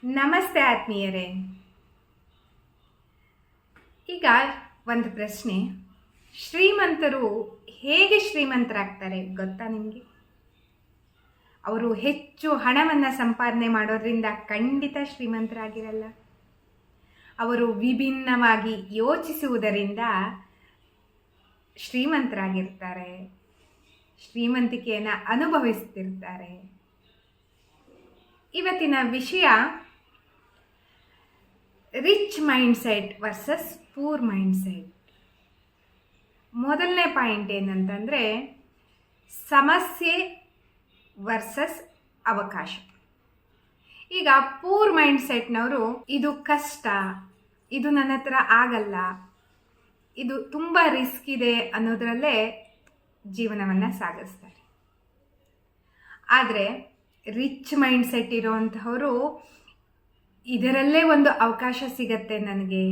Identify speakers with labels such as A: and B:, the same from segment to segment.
A: ನಮಸ್ತೆ ಆತ್ಮೀಯರೇ. ಈಗ ಒಂದು ಪ್ರಶ್ನೆ, ಶ್ರೀಮಂತರು ಹೇಗೆ ಶ್ರೀಮಂತರಾಗ್ತಾರೆ ಗೊತ್ತಾ ನಿಮಗೆ? ಅವರು ಹೆಚ್ಚು ಹಣವನ್ನು ಸಂಪಾದನೆ ಮಾಡೋದ್ರಿಂದ ಖಂಡಿತ ಶ್ರೀಮಂತರಾಗಿರಲ್ಲ. ಅವರು ವಿಭಿನ್ನವಾಗಿ ಯೋಚಿಸುವುದರಿಂದ ಶ್ರೀಮಂತರಾಗಿರ್ತಾರೆ, ಶ್ರೀಮಂತಿಕೆಯನ್ನು ಅನುಭವಿಸ್ತಿರ್ತಾರೆ. ಇವತ್ತಿನ ವಿಷಯ rich mindset versus poor mindset. ಮೊದಲನೇ ಪಾಯಿಂಟ್ ಏನಂತಂದರೆ ಸಮಸ್ಯೆ ವರ್ಸಸ್ ಅವಕಾಶ. ಈಗ ಪೂರ್ ಮೈಂಡ್ಸೆಟ್ನವರು ಇದು ಕಷ್ಟ, ಇದು ನನ್ನ ಹತ್ರ ಆಗಲ್ಲ, ಇದು ತುಂಬ ರಿಸ್ಕ್ ಇದೆ ಅನ್ನೋದರಲ್ಲೇ ಜೀವನವನ್ನು ಸಾಗಿಸ್ತಾರೆ. ಆದರೆ ರಿಚ್ ಮೈಂಡ್ಸೆಟ್ ಇರೋವಂಥವರು ಇದರಲ್ಲೇ ಒಂದು ಅವಕಾಶ ಸಿಗತ್ತೆ, ನನಗೆ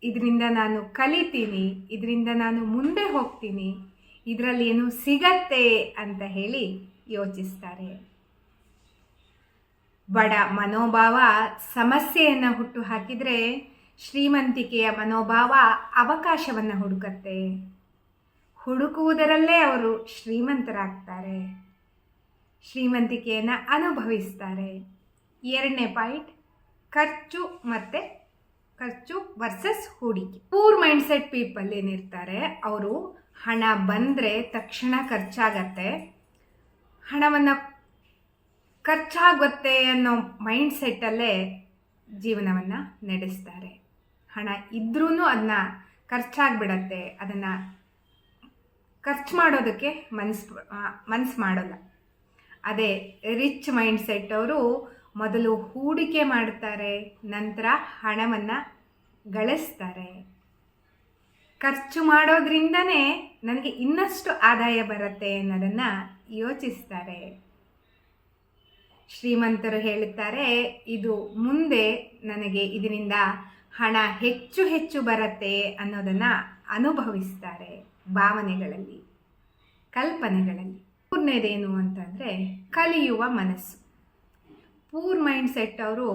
A: ಇದರಿಂದ ನಾನು ಕಲಿತೀನಿ, ಇದರಿಂದ ನಾನು ಮುಂದೆ ಹೋಗ್ತೀನಿ, ಇದರಲ್ಲಿ ಏನು ಸಿಗತ್ತೆ ಅಂತ ಹೇಳಿ ಯೋಚಿಸ್ತಾರೆ. ಬಡ ಮನೋಭಾವ ಸಮಸ್ಯೆಯನ್ನು ಹುಟ್ಟು ಹಾಕಿದರೆ ಶ್ರೀಮಂತಿಕೆಯ ಮನೋಭಾವ ಅವಕಾಶವನ್ನು ಹುಡುಕತ್ತೆ. ಹುಡುಕುವುದರಲ್ಲೇ ಅವರು ಶ್ರೀಮಂತರಾಗ್ತಾರೆ, ಶ್ರೀಮಂತಿಕೆಯನ್ನು ಅನುಭವಿಸ್ತಾರೆ. ಎರಡನೇ ಪಾಯಿಂಟ್ ಖರ್ಚು ವರ್ಸಸ್ ಹೂಡಿಕೆ. ಪೂರ್ ಮೈಂಡ್ಸೆಟ್ ಪೀಪಲ್ ಏನಿರ್ತಾರೆ, ಅವರು ಹಣ ಬಂದರೆ ತಕ್ಷಣ ಖರ್ಚಾಗತ್ತೆ, ಹಣವನ್ನು ಖರ್ಚಾಗುತ್ತೆ ಅನ್ನೋ ಮೈಂಡ್ಸೆಟ್ಟಲ್ಲೇ ಜೀವನವನ್ನು ನಡೆಸ್ತಾರೆ. ಹಣ ಇದ್ರೂ ಅದನ್ನ ಖರ್ಚಾಗ್ಬಿಡತ್ತೆ, ಅದನ್ನು ಖರ್ಚು ಮಾಡೋದಕ್ಕೆ ಮನಸ್ಸು ಮಾಡೋಲ್ಲ. ಅದೇ ರಿಚ್ ಮೈಂಡ್ಸೆಟ್ ಅವರು ಮೊದಲು ಹೂಡಿಕೆ ಮಾಡ್ತಾರೆ, ನಂತರ ಹಣವನ್ನು ಗಳಿಸ್ತಾರೆ. ಖರ್ಚು ಮಾಡೋದ್ರಿಂದನೇ ನನಗೆ ಇನ್ನಷ್ಟು ಆದಾಯ ಬರುತ್ತೆ ಅನ್ನೋದನ್ನು ಯೋಚಿಸ್ತಾರೆ. ಶ್ರೀಮಂತರು ಹೇಳುತ್ತಾರೆ, ಇದು ಮುಂದೆ ನನಗೆ ಇದರಿಂದ ಹಣ ಹೆಚ್ಚು ಹೆಚ್ಚು ಬರುತ್ತೆ ಅನ್ನೋದನ್ನು ಅನುಭವಿಸ್ತಾರೆ, ಭಾವನೆಗಳಲ್ಲಿ, ಕಲ್ಪನೆಗಳಲ್ಲಿ. ಮೂರನೇದೇನು ಅಂತಂದರೆ ಕಲಿಯುವ ಮನಸ್ಸು. ಪೂರ್ ಮೈಂಡ್ಸೆಟ್ ಅವರು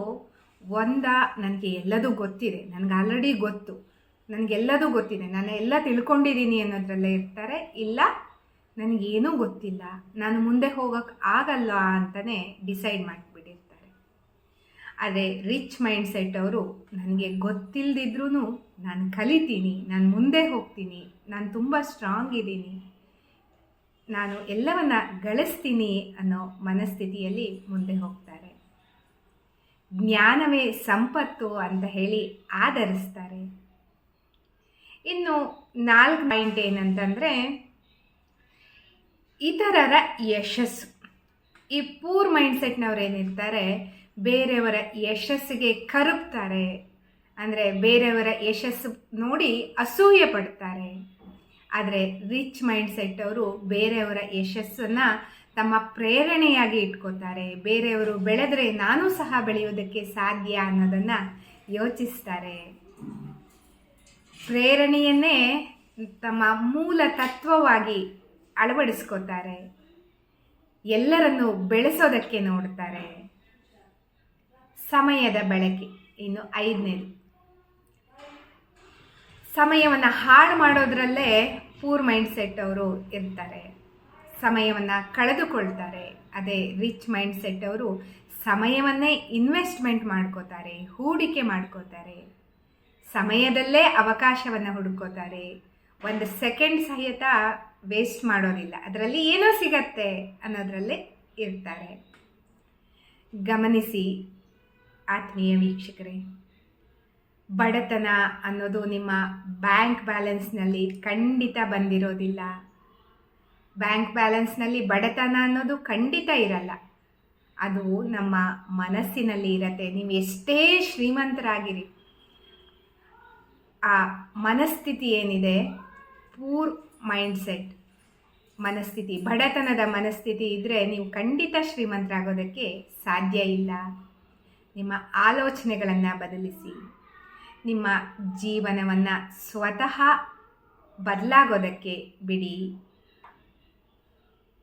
A: ನನಗೆ ಎಲ್ಲದೂ ಗೊತ್ತಿದೆ, ನನಗೆ ಆಲ್ರೆಡಿ ಗೊತ್ತು, ನನಗೆಲ್ಲದೂ ಗೊತ್ತಿದೆ, ನಾನು ಎಲ್ಲ ತಿಳ್ಕೊಂಡಿದ್ದೀನಿ ಅನ್ನೋದ್ರಲ್ಲೇ ಇರ್ತಾರೆ. ಇಲ್ಲ, ನನಗೇನೂ ಗೊತ್ತಿಲ್ಲ, ನಾನು ಮುಂದೆ ಹೋಗೋಕ್ಕೆ ಆಗಲ್ಲ ಅಂತಲೇ ಡಿಸೈಡ್ ಮಾಡಿಬಿಟ್ಟಿರ್ತಾರೆ. ಆದರೆ ರಿಚ್ ಮೈಂಡ್ಸೆಟ್ ಅವರು ನನಗೆ ಗೊತ್ತಿಲ್ಲದಿದ್ರೂ ನಾನು ಕಲಿತೀನಿ, ನಾನು ಮುಂದೆ ಹೋಗ್ತೀನಿ, ನಾನು ತುಂಬ ಸ್ಟ್ರಾಂಗ್ ಇದ್ದೀನಿ, ನಾನು ಎಲ್ಲವನ್ನ ಗಳಿಸ್ತೀನಿ ಅನ್ನೋ ಮನಸ್ಥಿತಿಯಲ್ಲಿ ಮುಂದೆ ಹೋಗ್ತಾರೆ. ಜ್ಞಾನವೇ ಸಂಪತ್ತು ಅಂತ ಹೇಳಿ ಆಧರಿಸ್ತಾರೆ. ಇನ್ನು 4 ಪಾಯಿಂಟ್ ಏನಂತಂದರೆ ಇತರರ ಯಶಸ್ಸು. ಈ ಪೂರ್ ಮೈಂಡ್ಸೆಟ್ನವ್ರು ಏನಿರ್ತಾರೆ, ಬೇರೆಯವರ ಯಶಸ್ಸಿಗೆ ಕರಗ್ತಾರೆ, ಅಂದರೆ ಬೇರೆಯವರ ಯಶಸ್ಸು ನೋಡಿ ಅಸೂಯೆ ಪಡ್ತಾರೆ. ಆದರೆ ರಿಚ್ ಮೈಂಡ್ಸೆಟ್ ಅವರು ಬೇರೆಯವರ ಯಶಸ್ಸನ್ನು ತಮ್ಮ ಪ್ರೇರಣೆಯಾಗಿ ಇಟ್ಕೋತಾರೆ. ಬೇರೆಯವರು ಬೆಳೆದರೆ ನಾನು ಸಹ ಬೆಳೆಯೋದಕ್ಕೆ ಸಾಧ್ಯ ಅನ್ನೋದನ್ನು ಯೋಚಿಸ್ತಾರೆ. ಪ್ರೇರಣೆಯನ್ನೇ ತಮ್ಮ ಮೂಲ ತತ್ವವಾಗಿ ಅಳವಡಿಸ್ಕೋತಾರೆ. ಎಲ್ಲರನ್ನು ಬೆಳೆಸೋದಕ್ಕೆ ನೋಡ್ತಾರೆ. ಸಮಯದ ಬಳಕೆ. ಇನ್ನು 5ನೇದು, ಸಮಯವನ್ನು ಹಾಳು ಮಾಡೋದ್ರಲ್ಲೇ ಪೂರ್ ಮೈಂಡ್ಸೆಟ್ ಅವರು ಇರ್ತಾರೆ, ಸಮಯವನ್ನು ಕಳೆದುಕೊಳ್ತಾರೆ. ಅದೇ ರಿಚ್ ಮೈಂಡ್ಸೆಟ್ ಅವರು ಸಮಯವನ್ನೇ ಇನ್ವೆಸ್ಟ್ಮೆಂಟ್ ಮಾಡ್ಕೋತಾರೆ, ಹೂಡಿಕೆ ಮಾಡ್ಕೋತಾರೆ, ಸಮಯದಲ್ಲೇ ಅವಕಾಶವನ್ನು ಹುಡುಕೋತಾರೆ. 1 ಸೆಕೆಂಡ್ ಸಹಿತ ವೇಸ್ಟ್ ಮಾಡೋದಿಲ್ಲ, ಅದರಲ್ಲಿ ಏನೋ ಸಿಗತ್ತೆ ಅನ್ನೋದ್ರಲ್ಲೇ ಇರ್ತಾರೆ. ಗಮನಿಸಿ ಆತ್ಮೀಯ ವೀಕ್ಷಕರೇ, ಬಡತನ ಅನ್ನೋದು ನಿಮ್ಮ ಬ್ಯಾಂಕ್ ಬ್ಯಾಲೆನ್ಸ್ನಲ್ಲಿ ಖಂಡಿತ ಬಂದಿರೋದಿಲ್ಲ. ಬ್ಯಾಂಕ್ ಬ್ಯಾಲೆನ್ಸ್ನಲ್ಲಿ ಬಡತನ ಅನ್ನೋದು ಖಂಡಿತ ಇರಲ್ಲ, ಅದು ನಮ್ಮ ಮನಸ್ಸಿನಲ್ಲಿ ಇರತ್ತೆ. ನೀವು ಎಷ್ಟೇ ಶ್ರೀಮಂತರಾಗಿರಿ, ಆ ಮನಸ್ಥಿತಿ ಏನಿದೆ, ಪೂರ್ ಮೈಂಡ್ಸೆಟ್ ಮನಸ್ಥಿತಿ, ಬಡತನದ ಮನಸ್ಥಿತಿ ಇದ್ದರೆ ನೀವು ಖಂಡಿತ ಶ್ರೀಮಂತರಾಗೋದಕ್ಕೆ ಸಾಧ್ಯ ಇಲ್ಲ. ನಿಮ್ಮ ಆಲೋಚನೆಗಳನ್ನು ಬದಲಿಸಿ, ನಿಮ್ಮ ಜೀವನವನ್ನು ಸ್ವತಃ ಬದಲಾಗೋದಕ್ಕೆ ಬಿಡಿ.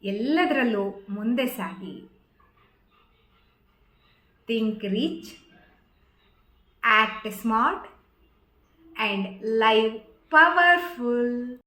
A: ಎಲ್ಲದರಲ್ಲೂ ಮುಂದೆ ಸಾಗಿ. Think rich, act smart and live powerful.